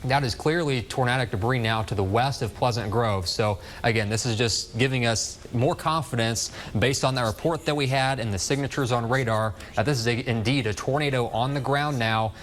That is clearly tornadic debris now to the west of Pleasant Grove. So again, this is just giving us more confidence based on that report that we had and the signatures on radar that this is indeed a tornado on the ground now,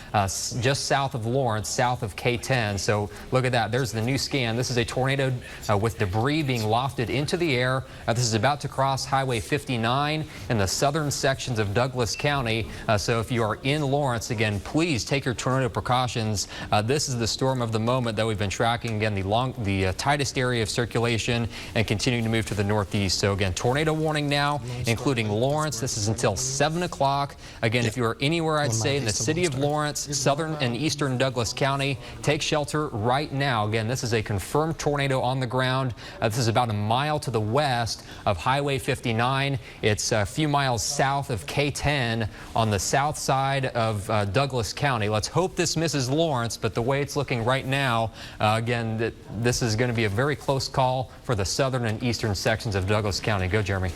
just south of Lawrence, south of K10. So look at that. There's the new scan. This is a tornado with debris being lofted into the air. This is about to cross Highway 59 in the southern sections of Douglas County. So if you are in Lawrence, again, please take your tornado precautions. This is the storm of the moment that we've been tracking. Again, the tightest area of circulation and continuing to move to the northeast. So again, tornado warning now, including Lawrence. This is until 7 o'clock. Again, if you are anywhere, I'd say in the city of Lawrence, southern and eastern Douglas County, take shelter right now. Again, this is a confirmed tornado on the ground. This is about a mile to the west of Highway 59. It's a few miles south of K10 on the south side of Douglas County. Let's hope this misses Lawrence, but the way it's looking right now, again, this is going to be a very close call for the southern and eastern sections of Douglas County. Go, Jeremy.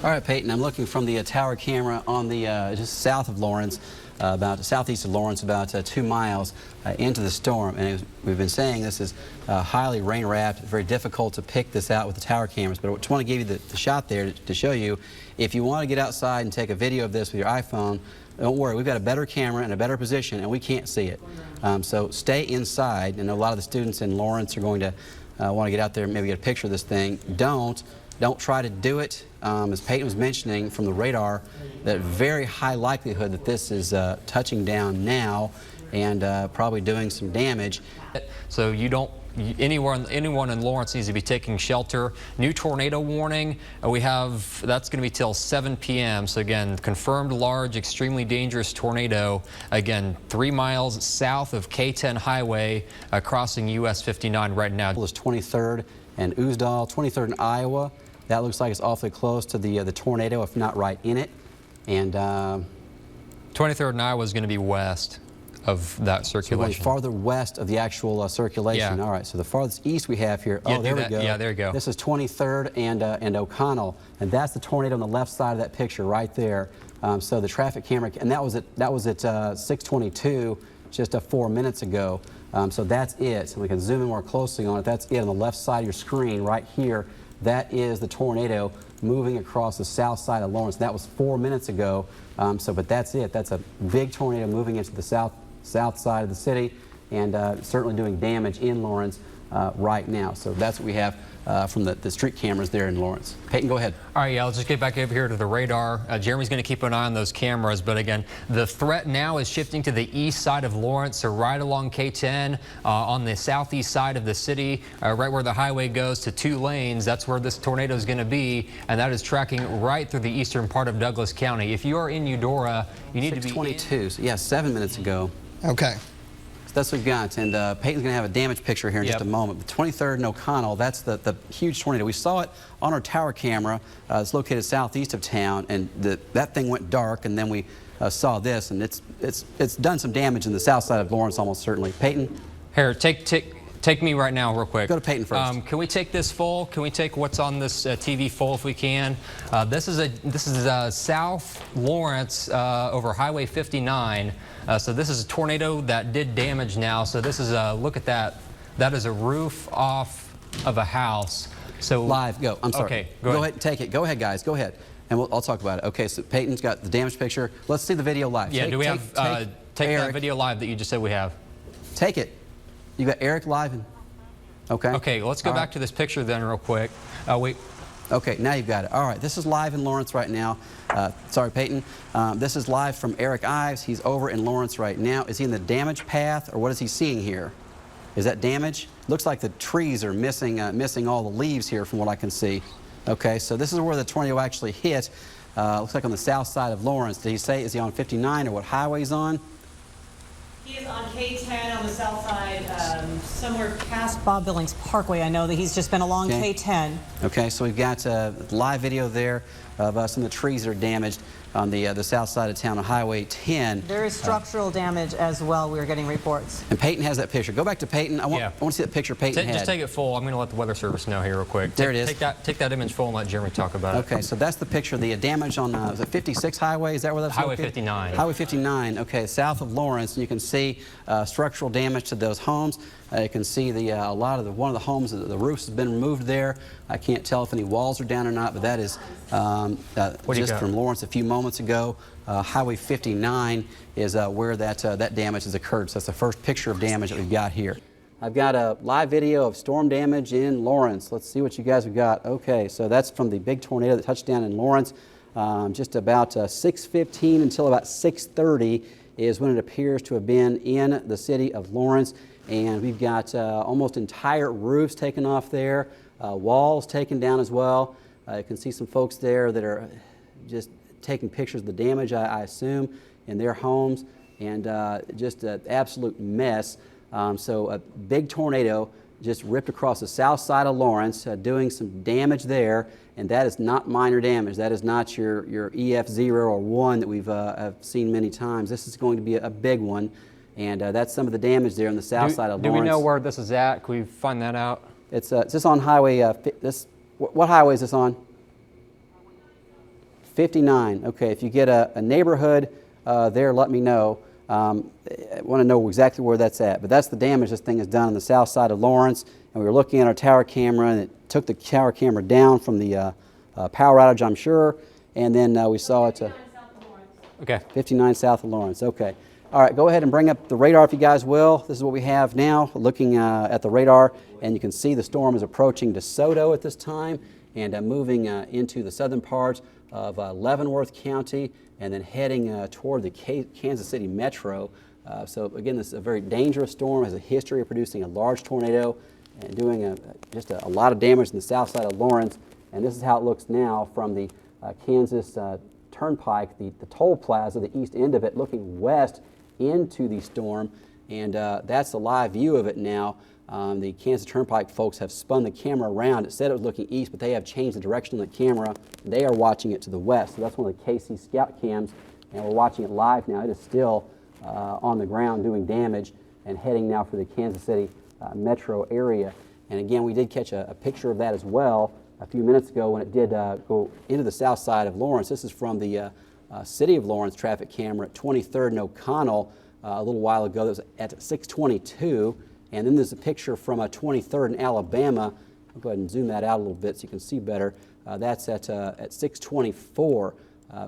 All right, Peyton, I'm looking from the tower camera on the just south of Lawrence, about southeast of Lawrence, about 2 miles into the storm. And as we've been saying, this is highly rain-wrapped, very difficult to pick this out with the tower cameras. But I just want to give you the shot there to show you. If you want to get outside and take a video of this with your iPhone, don't worry, we've got a better camera and a better position, and we can't see it. So stay inside. I know a lot of the students in Lawrence are going to want to get out there and maybe get a picture of this thing. Don't try to do it. As Peyton was mentioning from the radar, that very high likelihood that this is touching down now and probably doing some damage. So anyone in Lawrence needs to be taking shelter. New tornado warning. That's going to be till 7 p.m. So again, confirmed large, extremely dangerous tornado. Again, 3 miles south of K10 highway, crossing US 59 right now. It's 23rd and Uzdal, 23rd in Iowa. That looks like it's awfully close to the tornado, if not right in it. And 23rd in Iowa is going to be west of that circulation. So farther west of the actual circulation. Yeah. All right, so the farthest east we have here, Yeah, oh, there we go. Yeah, there you go. This is 23rd and O'Connell, and that's the tornado on the left side of that picture right there. So the traffic camera, and that was at 6:22, just 4 minutes ago. So that's it. So we can zoom in more closely on it. That's it on the left side of your screen right here. That is the tornado moving across the south side of Lawrence. That was 4 minutes ago. But that's it. That's a big tornado moving into the south side of the city and certainly doing damage in Lawrence right now. So that's what we have from the street cameras there in Lawrence. Peyton, go ahead. All right, yeah, let's just get back over here to the radar. Jeremy's going to keep an eye on those cameras, but again, the threat now is shifting to the east side of Lawrence, so right along K10 on the southeast side of the city, right where the highway goes to 2 lanes. That's where this tornado is going to be, and that is tracking right through the eastern part of Douglas County. If you are in Eudora, you need to be 6:22, so yeah, 7 minutes ago. Okay. So that's what we've got, and Peyton's going to have a damage picture here in just a moment. The 23rd and O'Connell, that's the huge tornado. We saw it on our tower camera. It's located southeast of town, and that thing went dark, and then we saw this, and it's done some damage in the south side of Lawrence, almost certainly. Peyton? Here, take me right now real quick. Go to Peyton first. Can we take this full? Can we take what's on this TV full if we can? This is South Lawrence over Highway 59. So this is a tornado that did damage now. So this is look at that. That is a roof off of a house. So live, go. I'm sorry. Okay, go ahead and take it. Go ahead, guys. Go ahead, and I'll talk about it. Okay, so Peyton's got the damage picture. Let's see the video live. Yeah, do we have take that video live that you just said we have? Take it. You got Eric live. Okay. Okay, let's go back to this picture then real quick. Wait. Okay, now you've got it. All right, this is live in Lawrence right now. Sorry, Peyton. This is live from Eric Ives. He's over in Lawrence right now. Is he in the damage path, or what is he seeing here? Is that damage? Looks like the trees are missing all the leaves here from what I can see. Okay, so this is where the tornado actually hit. Looks like on the south side of Lawrence. Did he say, is he on 59 or what highway he's on? He is on K10 on the south side, somewhere past Bob Billings Parkway. I know that he's just been along K10. Okay, so we've got live video there of some of the trees that are damaged. on the south side of town on Highway 10. There is structural damage as well. We are getting reports. And Peyton has that picture. Go back to Peyton. I want to see that picture Peyton had. Just take it full. I'm going to let the Weather Service know here real quick. There it is. Take that image full and let Jeremy talk about it. Okay, so that's the picture of the damage on, was it 56 Highway? Is that where that's Highway located? 59. Highway 59, okay, south of Lawrence. And you can see structural damage to those homes. You can see one of the homes, the roofs has been removed there. I can't tell if any walls are down or not, but that is just from Lawrence a few moments ago. Highway 59 is where that damage has occurred. So that's the first picture of damage that we've got here. I've got a live video of storm damage in Lawrence. Let's see what you guys have got. Okay, so that's from the big tornado that touched down in Lawrence. Just about 6:15 until about 6:30 is when it appears to have been in the city of Lawrence. And we've got almost entire roofs taken off there, walls taken down as well. You can see some folks there that are just taking pictures of the damage, I assume, in their homes, and just an absolute mess. So a big tornado just ripped across the south side of Lawrence, doing some damage there, and that is not minor damage. That is not your EF0 or 1 that we've have seen many times. This is going to be a big one, and that's some of the damage there on the south side of Lawrence. Do we know where this is at? Can we find that out? It's just on Highway, what highway is this on? 59. Okay, if you get a neighborhood there, let me know. I want to know exactly where that's at, but that's the damage this thing has done on the south side of Lawrence. And we were looking at our tower camera, and it took the tower camera down from the power outage, I'm sure, and then we saw it. 59 south of Lawrence. Okay. 59 south of Lawrence. Okay. All right, go ahead and bring up the radar if you guys will. This is what we have now, looking at the radar, and you can see the storm is approaching DeSoto at this time and moving into the southern parts of Leavenworth County, and then heading toward the Kansas City metro. So again, this is a very dangerous storm, has a history of producing a large tornado and doing just a lot of damage in the south side of Lawrence. And this is how it looks now from the Kansas Turnpike, the toll plaza, the east end of it, looking west into the storm. And that's the live view of it now. The Kansas Turnpike folks have spun the camera around. It said it was looking east, but they have changed the direction of the camera. They are watching it to the west. So that's one of the KC Scout cams, and we're watching it live now. It is still on the ground doing damage and heading now for the Kansas City metro area. And again, we did catch a picture of that as well a few minutes ago when it did go into the south side of Lawrence. This is from the City of Lawrence traffic camera at 23rd and O'Connell a little while ago. That was at 6:22. And then there's a picture from 23rd in Alabama. I'll go ahead and zoom that out a little bit so you can see better. That's at 6:24.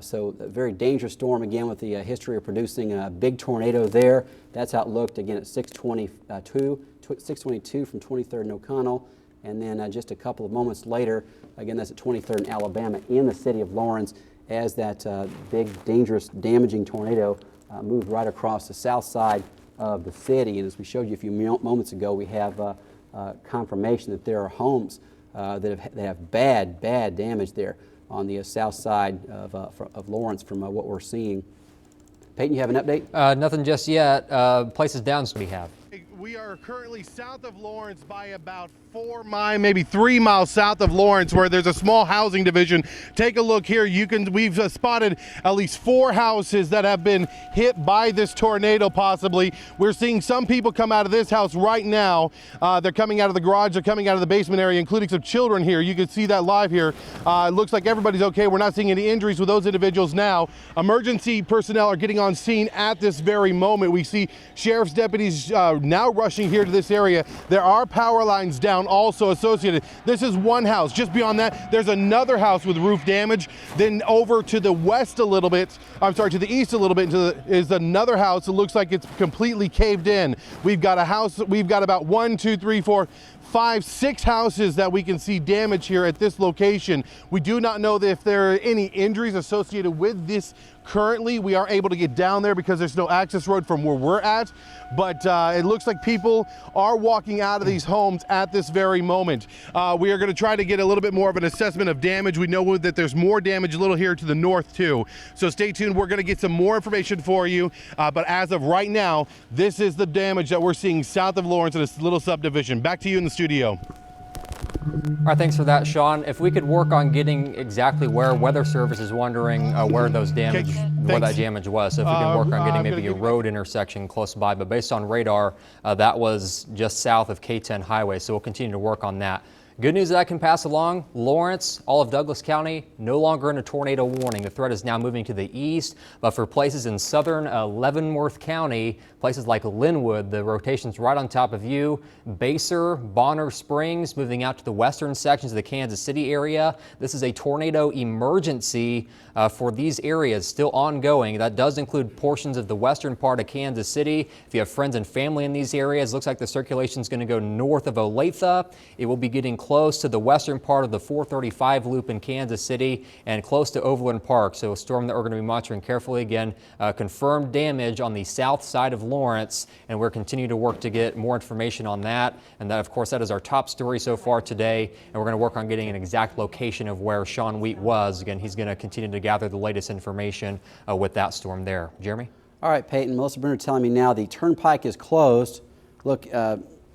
So a very dangerous storm again with the history of producing a big tornado there. That's how it looked again at 6:22 from 23rd and O'Connell. And then just a couple of moments later, again that's at 23rd in Alabama in the city of Lawrence as that big, dangerous, damaging tornado moved right across the south side of the city. And as we showed you a few moments ago, we have confirmation that there are homes that have bad damage there on the south side of Lawrence from what we're seeing. Peyton, you have an update? Nothing just yet. Places down we have. We are currently south of Lawrence by about 4 miles, maybe 3 miles south of Lawrence, where there's a small housing division. Take a look here. We've spotted at least 4 houses that have been hit by this tornado, possibly. We're seeing some people come out of this house right now. They're coming out of the garage. They're coming out of the basement area, including some children here. You can see that live here. It looks like everybody's okay. We're not seeing any injuries with those individuals now. Emergency personnel are getting on scene at this very moment. We see sheriff's deputies now rushing here to this area. There are power lines down also associated. This is one house. Just beyond that, there's another house with roof damage. Then over to the west a little bit, I'm sorry, to the east a little bit, is another house. It looks like it's completely caved in. We've got a house, we've got about 1, 2, 3, 4, 5, 6 houses that we can see damage here at this location. We do not know if there are any injuries associated with this currently. We aren't able to get down there because there's no access road from where we're at, but it looks like people are walking out of these homes at this very moment. We are going to try to get a little bit more of an assessment of damage. We know that there's more damage a little here to the north too. So stay tuned. We're going to get some more information for you. But as of right now, this is the damage that we're seeing south of Lawrence in this little subdivision. Back to you in the studio. All right, thanks for that, Sean. If we could work on getting exactly where Weather Service is wondering where that damage was. So if we can work on getting maybe a road intersection close by. But based on radar, that was just south of K10 Highway. So we'll continue to work on that. Good news that I can pass along, Lawrence, all of Douglas County, no longer in a tornado warning. The threat is now moving to the east, but for places in southern Leavenworth County, places like Lynwood, the rotation's right on top of you. Baser, Bonner Springs, moving out to the western sections of the Kansas City area. This is a tornado emergency for these areas, still ongoing. That does include portions of the western part of Kansas City. If you have friends and family in these areas, looks like the circulation is going to go north of Olathe. It will be getting close to the western part of the 435 loop in Kansas City and close to Overland Park. So a storm that we're going to be monitoring carefully. Again, confirmed damage on the south side of Lawrence, and we're continuing to work to get more information on that. And that, of course, that is our top story so far today. And we're going to work on getting an exact location of where Sean Wheat was. Again, he's going to continue to gather the latest information with that storm there. Jeremy? All right, Peyton. Melissa Bruner telling me now the turnpike is closed. Look,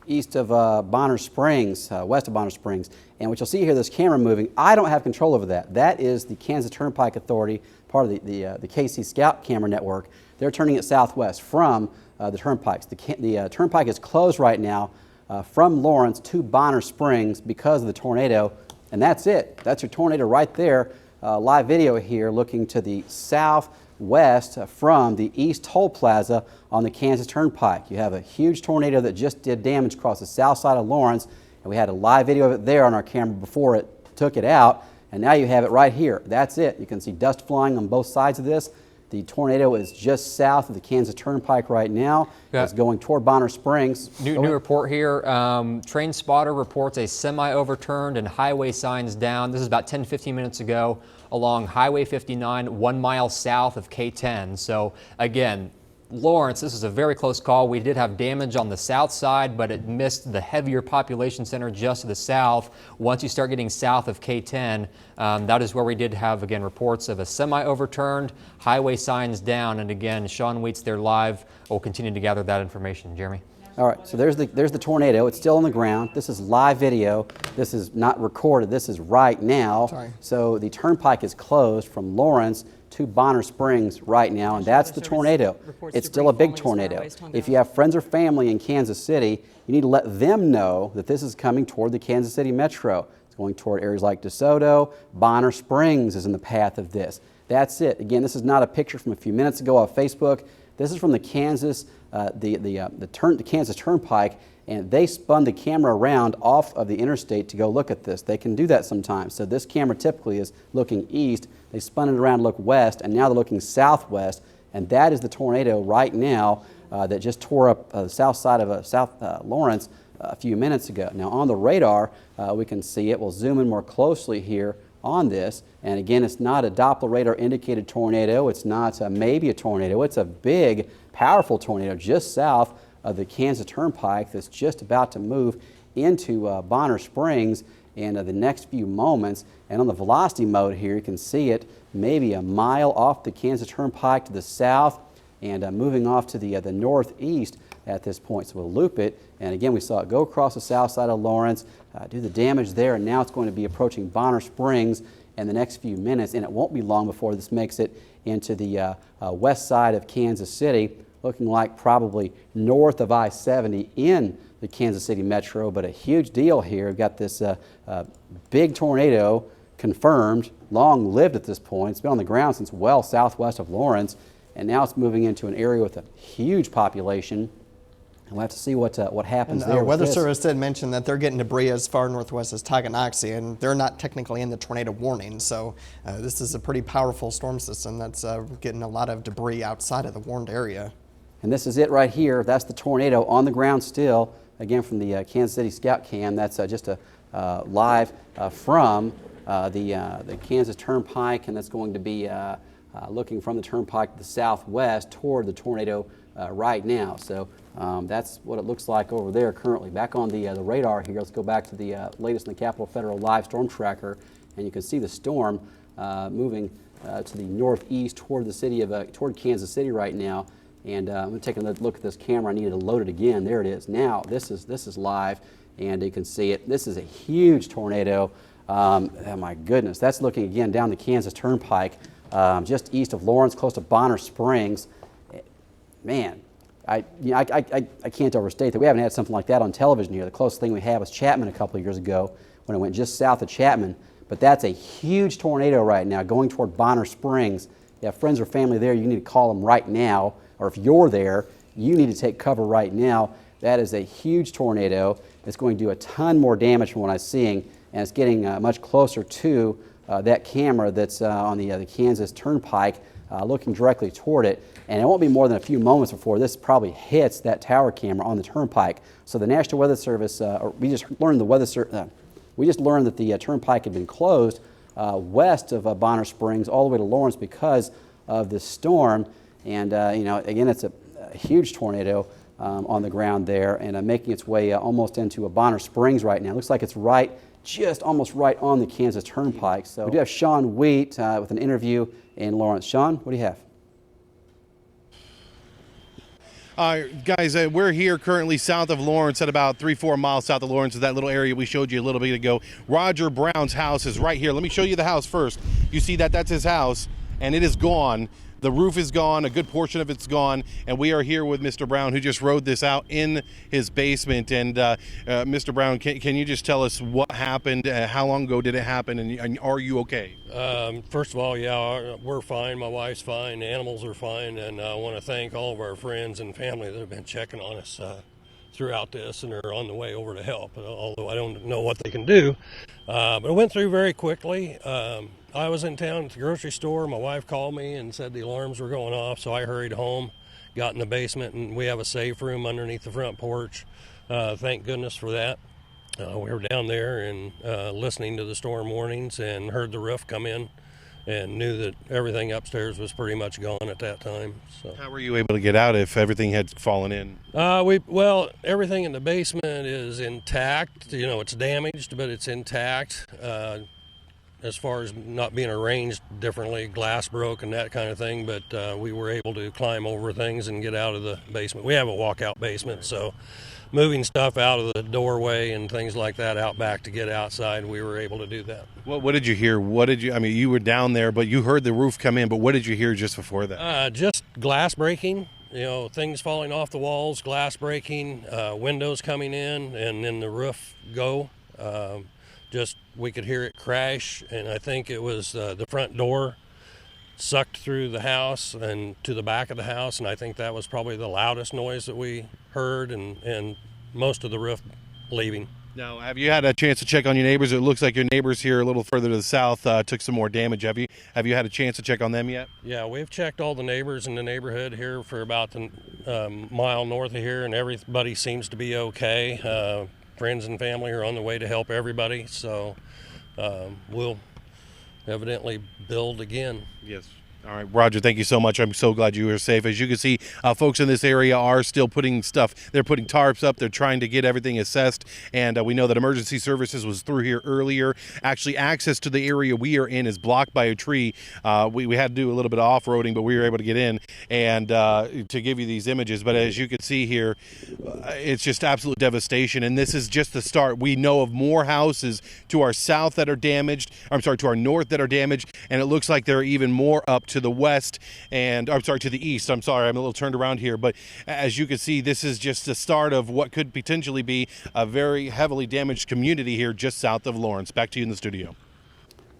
east of Bonner Springs, west of Bonner Springs. And what you'll see here, this camera moving, I don't have control over that. That is the Kansas Turnpike Authority, part of the KC Scout camera network. They're turning it southwest from the turnpikes. The turnpike is closed right now from Lawrence to Bonner Springs because of the tornado. And that's it. That's your tornado right there. Live video here looking to the southwest from the East Toll Plaza on the Kansas Turnpike. You have a huge tornado that just did damage across the south side of Lawrence, and we had a live video of it there on our camera before it took it out, and now you have it right here. That's it. You can see dust flying on both sides of this. The tornado is just south of the Kansas Turnpike right now. Yeah. It's going toward Bonner Springs. New report here. Train spotter reports a semi overturned and highway signs down. This is about 10-15 minutes ago along Highway 59, 1 mile south of K10. So again, Lawrence, this is a very close call. We did have damage on the south side, but it missed the heavier population center just to the south. Once you start getting south of K10, that is where we did have, again, reports of a semi-overturned, highway signs down. And again, Sean Wheat's there live. We'll continue to gather that information. Jeremy? All right, so there's the tornado. It's still on the ground. This is live video. This is not recorded. This is right now. Sorry. So the turnpike is closed from Lawrence to Bonner Springs right now, and that's the tornado. It's still a big tornado. If you have friends or family in Kansas City, you need to let them know that this is coming toward the Kansas City Metro. It's going toward areas like DeSoto. Bonner Springs is in the path of this. That's it. Again, this is not a picture from a few minutes ago on Facebook. This is from the Kansas, the Kansas Turnpike, and they spun the camera around off of the interstate to go look at this. They can do that sometimes. So this camera typically is looking east. They spun it around to look west, and now they're looking southwest, and that is the tornado right now that just tore up the south side of South Lawrence a few minutes ago. Now on the radar, we can see it. We'll zoom in more closely here on this, and again, it's not a Doppler radar indicated tornado. It's not maybe a tornado. It's a big, powerful tornado just south of the Kansas Turnpike that's just about to move into Bonner Springs in the next few moments. And on the velocity mode here, you can see it maybe a mile off the Kansas Turnpike to the south and moving off to the northeast at this point. So we'll loop it, and again, we saw it go across the south side of Lawrence, do the damage there, and now it's going to be approaching Bonner Springs in the next few minutes, and it won't be long before this makes it into the west side of Kansas City, looking like probably north of I-70 in the Kansas City Metro, but a huge deal here. We've got this big tornado confirmed, long-lived at this point. It's been on the ground since well southwest of Lawrence, and now it's moving into an area with a huge population. And we'll have to see what happens there. Weather Service did mention that they're getting debris as far northwest as Tonganoxie, and they're not technically in the tornado warning. So this is a pretty powerful storm system that's getting a lot of debris outside of the warned area. And this is it right here. That's the tornado on the ground still. Again, from the Kansas City Scout Cam. That's just a live from the Kansas Turnpike, and that's going to be looking from the turnpike to the southwest toward the tornado right now. So that's what it looks like over there currently. Back on the radar here, let's go back to the latest in the Capitol Federal Live Storm Tracker, and you can see the storm moving to the northeast toward the city of toward Kansas City right now. And I'm going to take a look at this camera. I needed to load it again. There it is. Now this is live, and you can see it. This is a huge tornado. Oh my goodness, that's looking again down the Kansas Turnpike, just east of Lawrence, close to Bonner Springs. Man, I can't overstate that. We haven't had something like that on television here. The closest thing we had was Chapman a couple of years ago when it went just south of Chapman. But that's a huge tornado right now going toward Bonner Springs. If you have friends or family there, you need to call them right now. Or if you're there, you need to take cover right now. That is a huge tornado. It's going to do a ton more damage from what I'm seeing, and it's getting much closer to that camera that's on the Kansas Turnpike, looking directly toward it. And it won't be more than a few moments before this probably hits that tower camera on the Turnpike. So the National Weather Service, we just learned that the Turnpike had been closed west of Bonner Springs all the way to Lawrence because of this storm. And you know, again, it's a huge tornado on the ground there, and making its way almost into Bonner Springs right now. It looks like it's just almost right on the Kansas Turnpike. So we do have Sean Wheat with an interview in Lawrence. Sean, what do you have? Guys, we're here currently south of Lawrence, at about 3-4 miles south of Lawrence, is that little area we showed you a little bit ago. Roger Brown's house is right here. Let me show you the house first. You see that's his house, and it is gone. The roof is gone, a good portion of it's gone, and we are here with Mr. Brown, who just rode this out in his basement. And Mr. Brown, can you just tell us what happened? How long ago did it happen, and are you okay? First of all, yeah, we're fine. My wife's fine. The animals are fine, and I want to thank all of our friends and family that have been checking on us throughout this, and are on the way over to help, although I don't know what they can do. But it went through very quickly. I was in town at the grocery store. My wife called me and said the alarms were going off, so I hurried home, got in the basement, and we have a safe room underneath the front porch. Thank goodness for that. We were down there and listening to the storm warnings, and heard the roof come in, and knew that everything upstairs was pretty much gone at that time. So How were you able to get out if everything had fallen in? Well, everything in the basement is intact. You know, it's damaged, but it's intact. As far as not being arranged differently, glass broke and that kind of thing, but we were able to climb over things and get out of the basement. We have a walkout basement, so moving stuff out of the doorway and things like that out back to get outside, we were able to do that. What did you hear? I mean, you were down there, but you heard the roof come in, but what did you hear just before that? Just glass breaking, you know, things falling off the walls, glass breaking, windows coming in, and then the roof go. We could hear it crash, and I think it was the front door sucked through the house and to the back of the house, and I think that was probably the loudest noise that we heard, and most of the roof leaving. Now, have you had a chance to check on your neighbors? It looks like your neighbors here a little further to the south took some more damage. Have you had a chance to check on them yet? Yeah, we've checked all the neighbors in the neighborhood here for about a mile north of here, and everybody seems to be okay. Friends and family are on the way to help everybody, so we'll evidently build again. Yes. All right, Roger, thank you so much. I'm so glad you were safe. As you can see, folks in this area are still putting stuff. They're putting tarps up. They're trying to get everything assessed. And we know that emergency services was through here earlier. Actually, access to the area we are in is blocked by a tree. We had to do a little bit of off-roading, but we were able to get in and to give you these images. But as you can see here, it's just absolute devastation. And this is just the start. We know of more houses to our south that are damaged. To our north that are damaged. And it looks like there are even more up to the west and to the east. I'm sorry, I'm a little turned around here, but as you can see, this is just the start of what could potentially be a very heavily damaged community here just south of Lawrence. Back to you in the studio.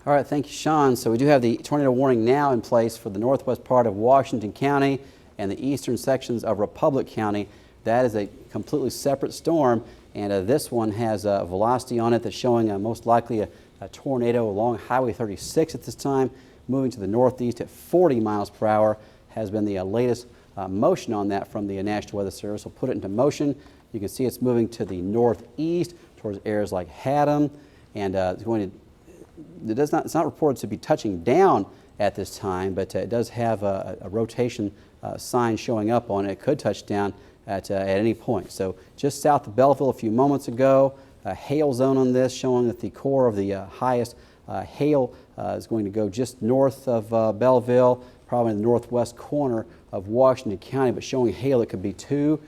All right, thank you, Sean. So we do have the tornado warning now in place for the northwest part of Washington County and the eastern sections of Republic County. That is a completely separate storm, and this one has a velocity on it that's showing most likely a tornado along Highway 36 at this time, moving to the northeast at 40 miles per hour, has been the latest motion on that from the National Weather Service. We'll put it into motion. You can see it's moving to the northeast towards areas like Haddam, and it's not reported to be touching down at this time, but it does have a rotation sign showing up on it. It could touch down at any point. So just south of Belleville a few moments ago, a hail zone on this, showing that the core of the highest hail is going to go just north of Belleville, probably in the northwest corner of Washington County, but showing hail that could be 2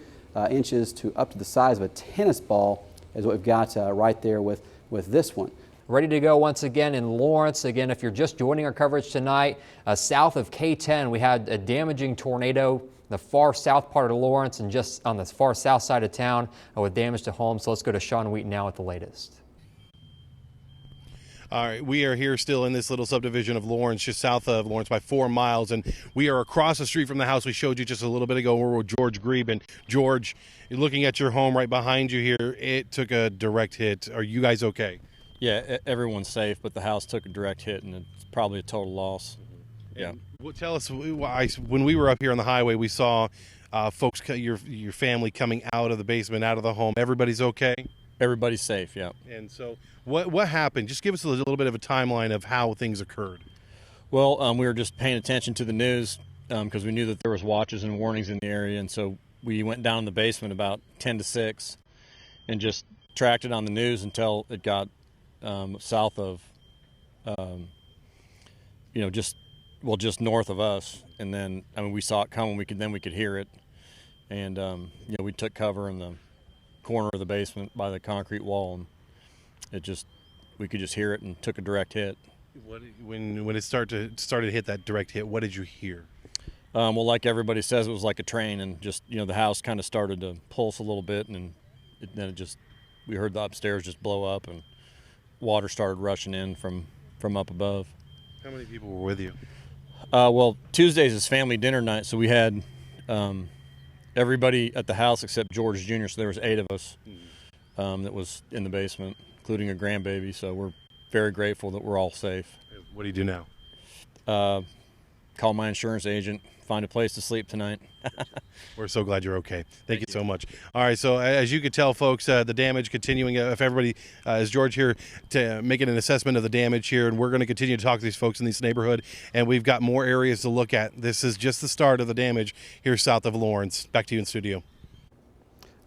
inches to up to the size of a tennis ball is what we've got right there with this one. Ready to go once again in Lawrence. Again, if you're just joining our coverage tonight, south of K10, we had a damaging tornado the far south part of Lawrence and just on the far south side of town with damage to homes. So let's go to Sean Wheaton now with the latest. All right, we are here still in this little subdivision of Lawrence, just south of Lawrence by 4 miles, and we are across the street from the house we showed you just a little bit ago. We're with George Grebe. And George, you're looking at your home right behind you here. It took a direct hit. Are you guys okay? Yeah, everyone's safe, but the house took a direct hit, and it's probably a total loss. Yeah. Well, tell us, when we were up here on the highway, we saw folks, your family coming out of the basement, out of the home. Everybody's okay? Everybody's safe, yeah. And so what happened? Just give us a little bit of a timeline of how things occurred. Well, we were just paying attention to the news because we knew that there was watches and warnings in the area, and so we went down in the basement about 10 to 6 and just tracked it on the news until it got south of, just north of us. And then, we saw it coming. We could hear it, and we took cover in the corner of the basement by the concrete wall, and we could just hear it and took a direct hit. When it started to hit that direct hit, what did you hear? Well, like everybody says, it was like a train, and just the house kind of started to pulse a little bit, and then we heard the upstairs just blow up, and water started rushing in from up above. How many people were with you? Well, Tuesdays is family dinner night, so we had everybody at the house except George Jr., so there was 8 of us that was in the basement, including a grandbaby, so we're very grateful that we're all safe. What do you do now? Call my insurance agent, find a place to sleep tonight. We're so glad you're okay. Thank you so much. All right, so as you could tell, folks, the damage continuing. If everybody, is George here to making an assessment of the damage here, and we're going to continue to talk to these folks in this neighborhood, and we've got more areas to look at. This is just the start of the damage here south of Lawrence. Back to you in studio.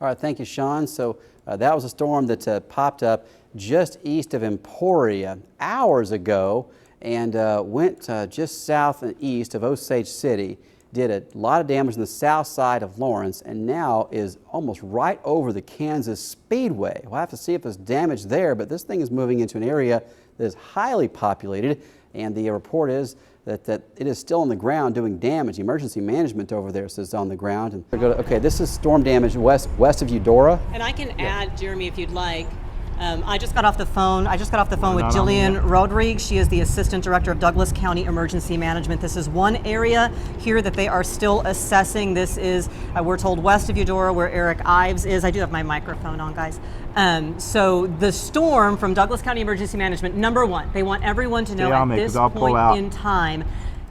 All right, thank you, Sean. So that was a storm that popped up just east of Emporia hours ago and went just south and east of Osage City. Did a lot of damage on the south side of Lawrence and now is almost right over the Kansas Speedway. We'll have to see if there's damage there, but this thing is moving into an area that is highly populated, and the report is that it is still on the ground doing damage. Emergency management over there says on the ground. And okay, this is storm damage west of Eudora. And I can add, Jeremy, if you'd like. I just got off the phone with Jillian Rodriguez. She is the Assistant Director of Douglas County Emergency Management. This is one area here that they are still assessing. This is, we're told, west of Eudora, where Eric Ives is. I do have my microphone on, guys. So the storm from Douglas County Emergency Management, number one, they want everyone to know at this point in time,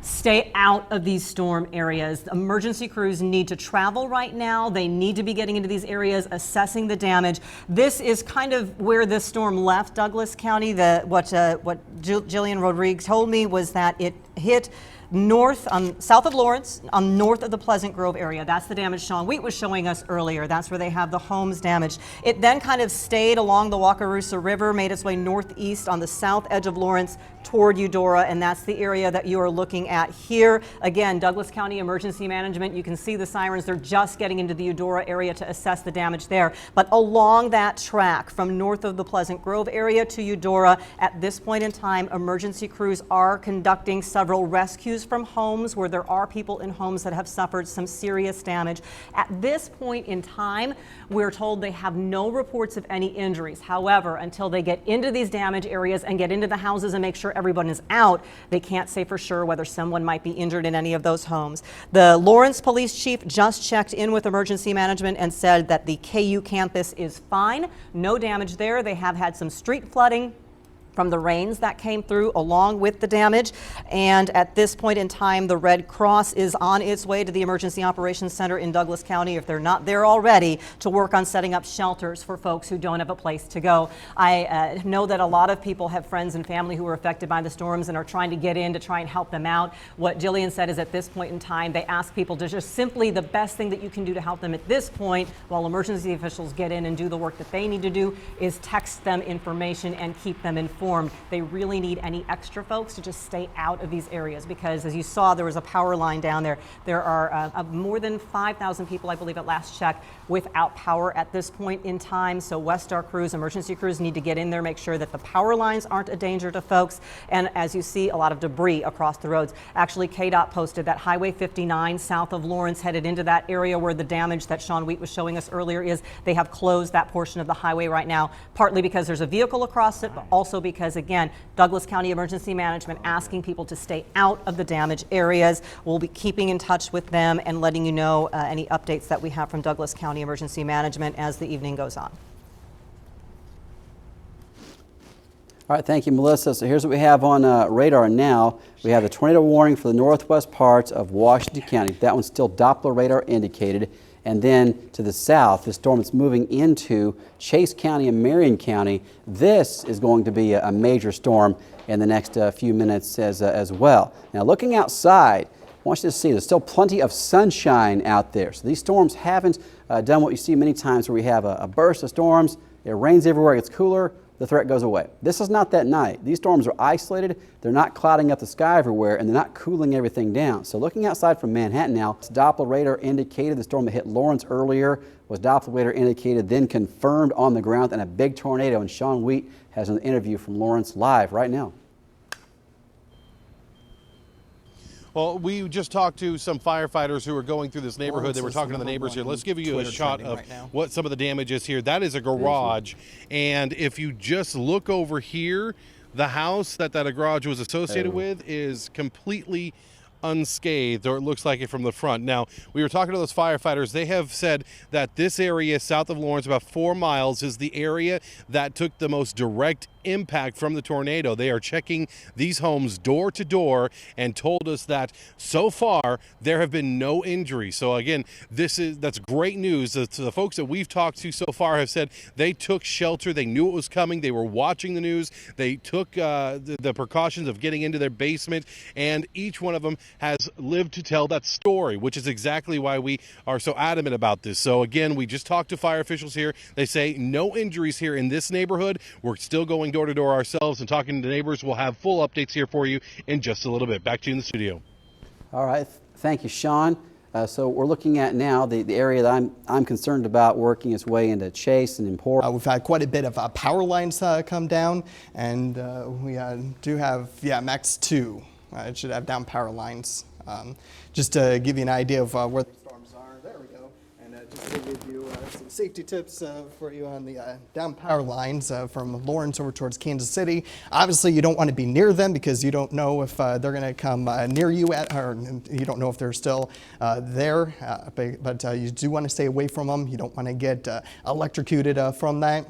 stay out of these storm areas. Emergency crews need to travel right now. They need to be getting into these areas, assessing the damage. This is kind of where this storm left Douglas County. What Jillian Rodriguez told me was that it hit south of Lawrence, north of the Pleasant Grove area. That's the damage Sean Wheat was showing us earlier. That's where they have the homes damaged. It then kind of stayed along the Wakarusa River, made its way northeast on the south edge of Lawrence toward Eudora, and that's the area that you are looking at here. Again, Douglas County Emergency Management, you can see the sirens. They're just getting into the Eudora area to assess the damage there. But along that track from north of the Pleasant Grove area to Eudora, at this point in time, emergency crews are conducting several rescues from homes where there are people in homes that have suffered some serious damage. At this point in time, we're told they have no reports of any injuries. However, until they get into these damage areas and get into the houses and make sure everyone is out, they can't say for sure whether someone might be injured in any of those homes. The Lawrence Police Chief just checked in with emergency management and said that the KU campus is fine. No damage there. They have had some street flooding from the rains that came through along with the damage. And at this point in time, the Red Cross is on its way to the Emergency Operations Center in Douglas County, if they're not there already, to work on setting up shelters for folks who don't have a place to go. I know that a lot of people have friends and family who were affected by the storms and are trying to get in to try and help them out. What Jillian said is at this point in time, they ask people to just simply, the best thing that you can do to help them at this point, while emergency officials get in and do the work that they need to do, is text them information and keep them informed informed they really need any extra folks to just stay out of these areas, because as you saw, there was a power line down there. There are more than 5,000 people, I believe at last check, without power at this point in time. So Westar crews, emergency crews need to get in there, make sure that the power lines aren't a danger to folks. And as you see, a lot of debris across the roads. Actually, KDOT posted that Highway 59 south of Lawrence, headed into that area where the damage that Sean Wheat was showing us earlier is. They have closed that portion of the highway right now, partly because there's a vehicle across it, but also because, again, Douglas County Emergency Management asking people to stay out of the damaged areas. We'll be keeping in touch with them and letting you know any updates that we have from Douglas County Emergency Management as the evening goes on. All right, thank you, Melissa. So here's what we have on radar now. We have the tornado warning for the northwest parts of Washington County. That one's still Doppler radar indicated. And then to the south, the storm that's moving into Chase County and Marion County. This is going to be a major storm in the next few minutes as well. Now, looking outside, I want you to see there's still plenty of sunshine out there. So these storms haven't done what you see many times where we have a burst of storms, it rains everywhere, it gets cooler, the threat goes away. This is not that night. These storms are isolated, they're not clouding up the sky everywhere, and they're not cooling everything down. So looking outside from Manhattan now, it's Doppler radar indicated the storm that hit Lawrence earlier was Doppler radar indicated, then confirmed on the ground, and a big tornado. And Sean Wheat has an interview from Lawrence live right now. Well, we just talked to some firefighters who are going through this neighborhood. They were talking to the neighbors here. Let's give you a shot of what some of the damage is here. That is a garage. And if you just look over here, the house that garage was associated with is completely unscathed, or it looks like it from the front. Now, we were talking to those firefighters. They have said that this area south of Lawrence, about 4 miles, is the area that took the most direct impact from the tornado. They are checking these homes door to door and told us that so far there have been no injuries. So again, that's great news. The folks that we've talked to so far have said they took shelter. They knew it was coming. They were watching the news. They took the precautions of getting into their basement, and each one of them has lived to tell that story, which is exactly why we are so adamant about this. So again, we just talked to fire officials here. They say no injuries here in this neighborhood. We're still going door to door ourselves and talking to neighbors. We'll have full updates here for you in just a little bit. Back to you in the studio. All right, thank you, Sean. So we're looking at now the area that I'm concerned about working its way into Chase and Emporia. We've had quite a bit of power lines come down, and we do have, max 2. It should have down power lines. Just to give you an idea of where the storms are. There we go. And just to give you some safety tips for you on the down power lines from Lawrence over towards Kansas City. Obviously, you don't want to be near them because you don't know if they're going to come near you, or you don't know if they're still there. But you do want to stay away from them. You don't want to get electrocuted from that.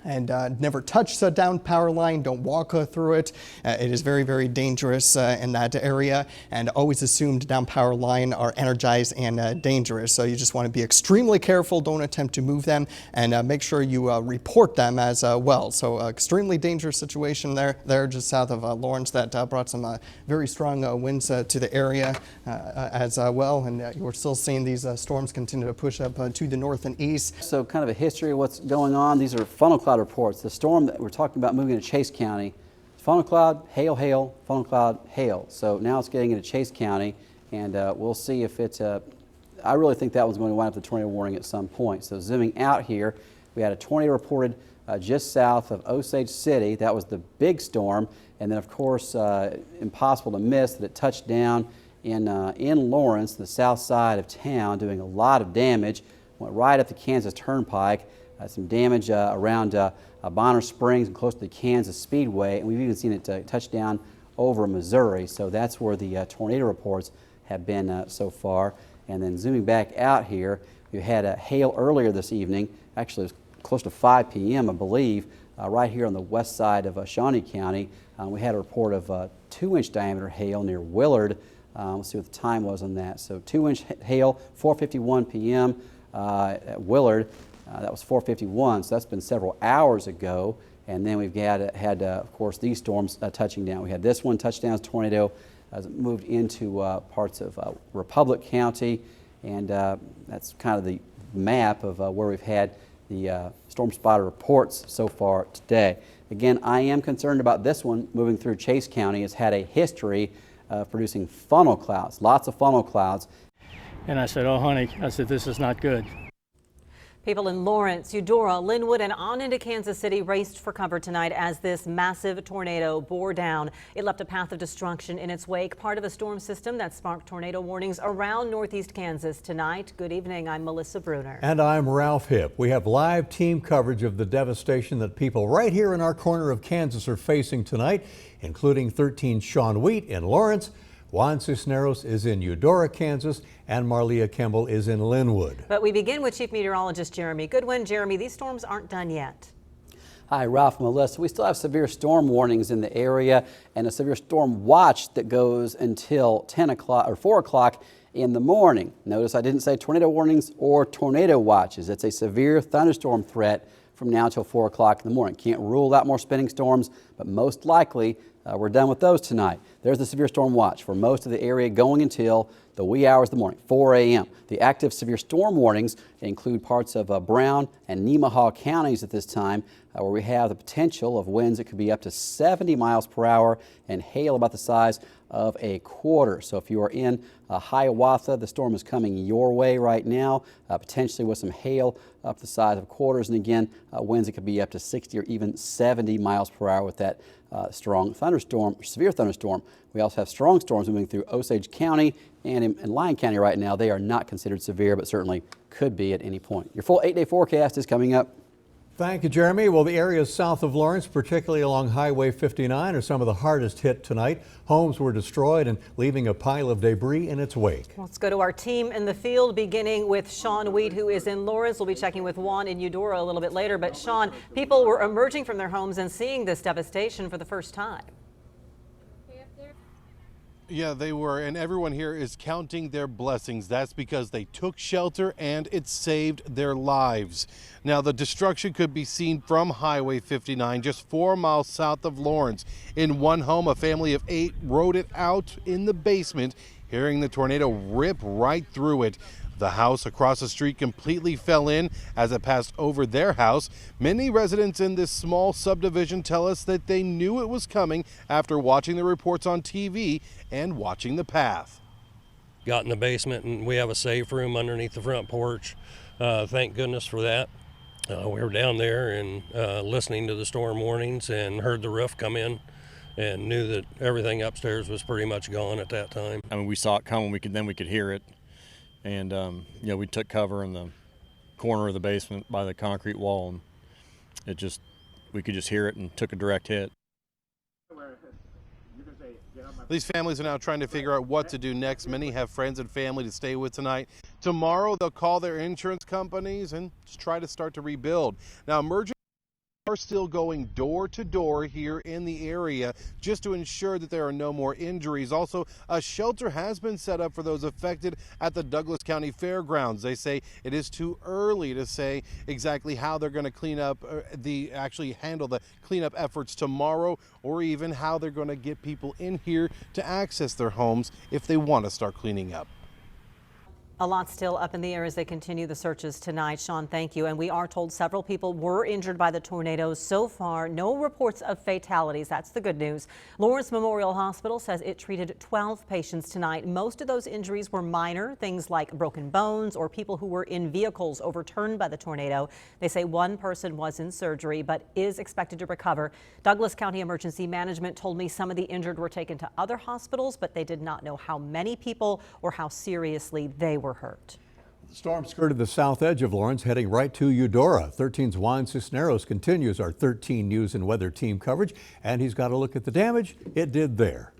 And never touch the down power line. Don't walk through it. It is very, very dangerous in that area. And always assumed down power line are energized and dangerous. So you just want to be extremely careful. Don't attempt to move them, and make sure you report them as well. So extremely dangerous situation there just south of Lawrence that brought some very strong winds to the area as well. And we're still seeing these storms continue to push up to the north and east. So kind of a history of what's going on. These are funnel cloud reports. The storm that we're talking about moving into Chase County, funnel cloud, hail, hail, funnel cloud, hail. So now it's getting into Chase County, and we'll see if it's I really think that one's going to wind up the tornado warning at some point. So zooming out here, we had a tornado reported just south of Osage City. That was the big storm, and then of course impossible to miss that it touched down in Lawrence, the south side of town, doing a lot of damage. Went right up the Kansas Turnpike. Some damage around Bonner Springs and close to the Kansas Speedway, and we've even seen it touch down over Missouri. So that's where the tornado reports have been so far. And then zooming back out here, you had a hail earlier this evening. Actually, it was close to 5 p.m., I believe, right here on the west side of Shawnee County. We had a report of 2-inch diameter hail near Willard. Let's see what the time was on that. So 2-inch hail, 4:51 p.m. At Willard. That was 4:51, so that's been several hours ago. And then we've had of course, these storms touching down. We had this one touch down as a tornado as it moved into parts of Republic County, and that's kind of the map of where we've had the storm spotter reports so far today. Again, I am concerned about this one moving through Chase County. It's had a history of producing funnel clouds, lots of funnel clouds. And I said, oh, honey, I said, this is not good. People in Lawrence, Eudora, Lynwood, and on into Kansas City raced for cover tonight as this massive tornado bore down. It left a path of destruction in its wake, part of a storm system that sparked tornado warnings around northeast Kansas tonight. Good evening. I'm Melissa Bruner. And I'm Ralph Hipp. We have live team coverage of the devastation that people right here in our corner of Kansas are facing tonight, including 13 Sean Wheat in Lawrence. Juan Cisneros is in Eudora, Kansas, and Marlia Kemble is in Lynwood. But we begin with Chief Meteorologist Jeremy Goodwin. Jeremy, these storms aren't done yet. Hi, Ralph and Melissa. We still have severe storm warnings in the area and a severe storm watch that goes until 10 o'clock or 4 o'clock in the morning. Notice I didn't say tornado warnings or tornado watches. It's a severe thunderstorm threat from now till 4 o'clock in the morning. Can't rule out more spinning storms, but most likely we're done with those tonight. There's the severe storm watch for most of the area going until the wee hours of the morning, 4 a.m. The active severe storm warnings include parts of Brown and Nemaha counties at this time, where we have the potential of winds that could be up to 70 miles per hour and hail about the size of a quarter. So if you are in Hiawatha, the storm is coming your way right now, potentially with some hail up the size of quarters. And again, winds that could be up to 60 or even 70 miles per hour with that strong thunderstorm, severe thunderstorm. We also have strong storms moving through Osage County and in Lyon County right now. They are not considered severe, but certainly could be at any point. Your full 8-day forecast is coming up. Thank you, Jeremy. Well, the areas south of Lawrence, particularly along Highway 59, are some of the hardest hit tonight. Homes were destroyed and leaving a pile of debris in its wake. Let's go to our team in the field, beginning with Sean Wheat, who is in Lawrence. We'll be checking with Juan in Eudora a little bit later. But Sean, people were emerging from their homes and seeing this devastation for the first time. Yeah, they were, and everyone here is counting their blessings. That's because they took shelter and it saved their lives. Now, the destruction could be seen from Highway 59, just 4 miles south of Lawrence. In one home, a family of 8 rode it out in the basement, hearing the tornado rip right through it. The house across the street completely fell in as it passed over their house. Many residents in this small subdivision tell us that they knew it was coming after watching the reports on TV and watching the path. Got in the basement and we have a safe room underneath the front porch. Thank goodness for that. We were down there and listening to the storm warnings and heard the roof come in and knew that everything upstairs was pretty much gone at that time. I mean, we saw it coming, we could hear it. And, we took cover in the corner of the basement by the concrete wall, and we could just hear it and took a direct hit. These families are now trying to figure out what to do next. Many have friends and family to stay with tonight. Tomorrow, they'll call their insurance companies and just try to start to rebuild. Now, emergency are still going door to door here in the area just to ensure that there are no more injuries. Also, a shelter has been set up for those affected at the Douglas County Fairgrounds. They say it is too early to say exactly how they're going to clean up, actually handle the cleanup efforts tomorrow, or even how they're going to get people in here to access their homes if they want to start cleaning up. A lot still up in the air as they continue the searches tonight. Sean, thank you. And we are told several people were injured by the tornadoes. So far, no reports of fatalities. That's the good news. Lawrence Memorial Hospital says it treated 12 patients tonight. Most of those injuries were minor, things like broken bones or people who were in vehicles overturned by the tornado. They say one person was in surgery but is expected to recover. Douglas County Emergency Management told me some of the injured were taken to other hospitals, but they did not know how many people or how seriously they were hurt. The storm skirted the south edge of Lawrence, heading right to Eudora. 13's Juan Cisneros continues our 13 News and Weather team coverage, and he's got a look at the damage it did there.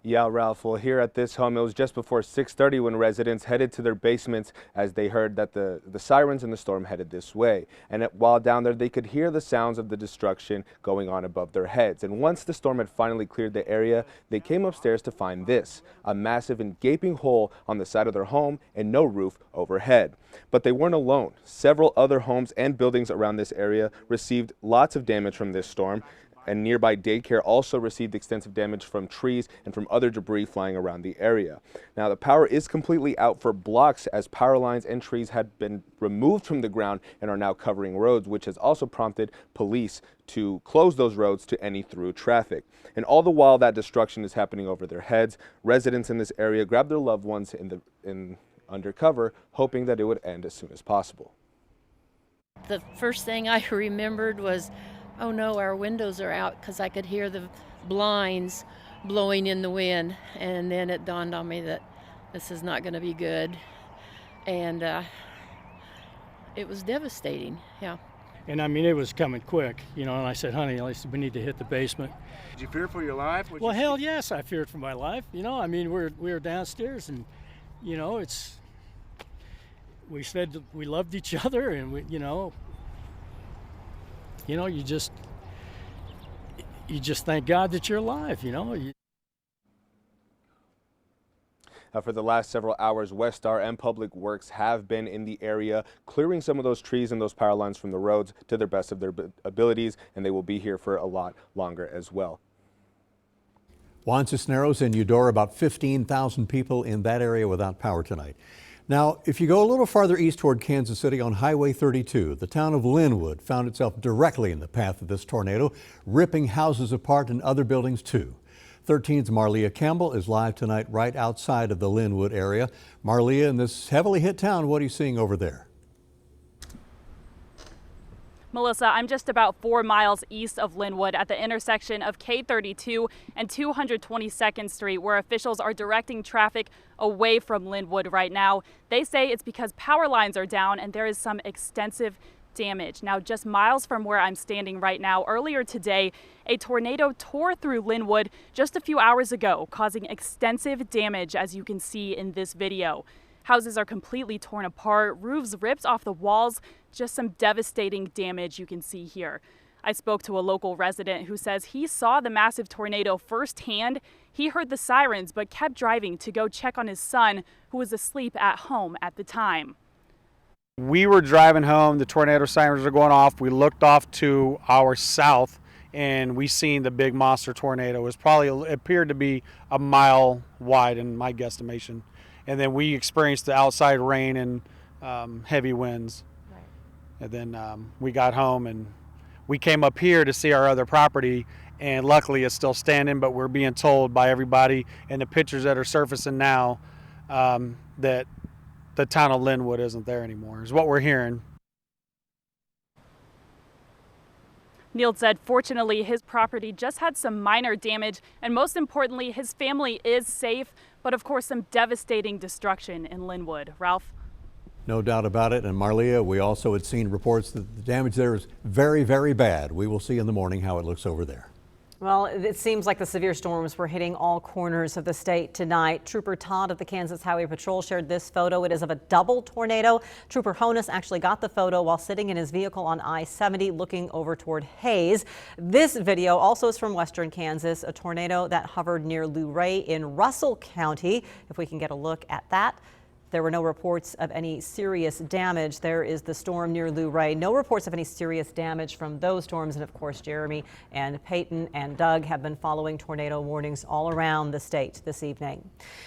Yeah, Ralph. Well, here at this home, it was just before 6:30 when residents headed to their basements as they heard that the sirens in the storm headed this way. And while down there, they could hear the sounds of the destruction going on above their heads. And once the storm had finally cleared the area, they came upstairs to find this, a massive and gaping hole on the side of their home and no roof overhead. But they weren't alone. Several other homes and buildings around this area received lots of damage from this storm. and nearby daycare also received extensive damage from trees and from other debris flying around the area. Now, the power is completely out for blocks as power lines and trees had been removed from the ground and are now covering roads, which has also prompted police to close those roads to any through traffic. And all the while that destruction is happening over their heads, residents in this area grab their loved ones under cover, hoping that it would end as soon as possible. The first thing I remembered was, oh no, our windows are out, because I could hear the blinds blowing in the wind. And then it dawned on me that this is not going to be good. And it was devastating, yeah. And I mean, it was coming quick, you know, and I said, honey, we need to hit the basement. Did you fear for your life? Well, hell yes, I feared for my life. You know, I mean, we were downstairs, and, you know, we said that we loved each other, and you just thank God that you're alive, you know. For the last several hours, Westar and Public Works have been in the area clearing some of those trees and those power lines from the roads to the best of their abilities, and they will be here for a lot longer as well. Juan Cisneros and Eudora, about 15,000 people in that area without power tonight. Now, if you go a little farther east toward Kansas City on Highway 32, the town of Lynwood found itself directly in the path of this tornado, ripping houses apart and other buildings too. 13's Marlia Campbell is live tonight right outside of the Lynwood area. Marlia, in this heavily hit town, what are you seeing over there? Melissa, I'm just about 4 miles east of Lynwood at the intersection of K32 and 222nd Street, where officials are directing traffic away from Lynwood right now. They say it's because power lines are down and there is some extensive damage. Now, just miles from where I'm standing right now, earlier today, a tornado tore through Lynwood just a few hours ago, causing extensive damage, as you can see in this video. Houses are completely torn apart, roofs ripped off the walls, just some devastating damage you can see here. I spoke to a local resident who says he saw the massive tornado firsthand. He heard the sirens but kept driving to go check on his son, who was asleep at home at the time. We were driving home, the tornado sirens were going off. We looked off to our south and we seen the big monster tornado. It appeared to be a mile wide in my guesstimation. And then we experienced the outside rain and heavy winds. Right. And then we got home and we came up here to see our other property, and luckily it's still standing, but we're being told by everybody in the pictures that are surfacing now that the town of Lynwood isn't there anymore, is what we're hearing. Neil said fortunately his property just had some minor damage, and most importantly his family is safe, but of course some devastating destruction in Lynwood. Ralph? No doubt about it. And Marlia, we also had seen reports that the damage there is very, very bad. We will see in the morning how it looks over there. Well, it seems like the severe storms were hitting all corners of the state tonight. Trooper Todd of the Kansas Highway Patrol shared this photo. It is of a double tornado. Trooper Honus actually got the photo while sitting in his vehicle on I-70 looking over toward Hayes. This video also is from western Kansas, a tornado that hovered near Luray in Russell County. If we can get a look at that. There were no reports of any serious damage. There is the storm near Luray. No reports of any serious damage from those storms. And of course, Jeremy and Peyton and Doug have been following tornado warnings all around the state this evening.